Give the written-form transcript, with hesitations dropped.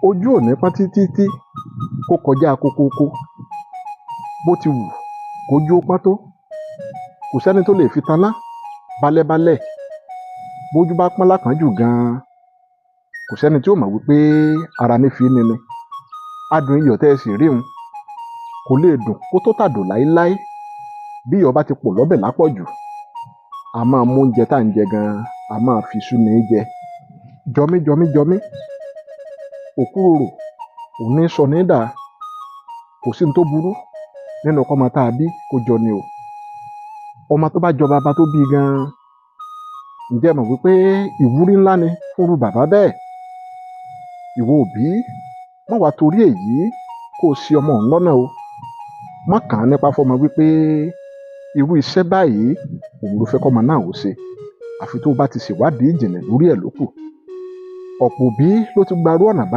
ojú ò ní pọ́n títí kó kọjá kókókó. Bó ti wù kójú ó pọ́n tó, kò sẹ́ni tó lè fi taná bálẹ́bálẹ̀. Bójú bá pọ́n lápọ́njù gan-an, kò sẹ́ni tí ó mọ̀ wípé ara ní fi ni ni. Adùn iyọ̀ tẹ́ ẹ sì rí un kò lè dùn kó tó tàdò láéláé. Bí iyọ̀ bá ti pọ̀ lọ́bẹ̀ lápọ̀jù, a máa mú oúnjẹ tá à ń jẹ gan-an, a máa fi sú ní jẹ. Jọmí, òkúròrò òun ní sọ ní dà. Kò sí ní tó burú nínú kọ́mọ tá a bí kó jọ ni o. Ọmọ tó bá jọ bàbá tó bí gan-an, ǹjẹ́ mọ̀ wípé ìwúrí ńlá ni fúnrú bàbá bẹ́ẹ̀. Ìwọ òbí, má wá torí èyí kó o ṣì ọmọ ọ̀hún lọ́nà o. Má kàn án nípa fọmọ wípé irú iṣẹ́ báyìí òun ló fẹ́ kọ́mọ náà ó ṣe. Àfi tó bá ti ṣèwádìí ìjìnlẹ̀ lórí ẹ̀ lókù. Ọ̀pọ̀ òbí ló ti gbarú ọ̀nà báyìí.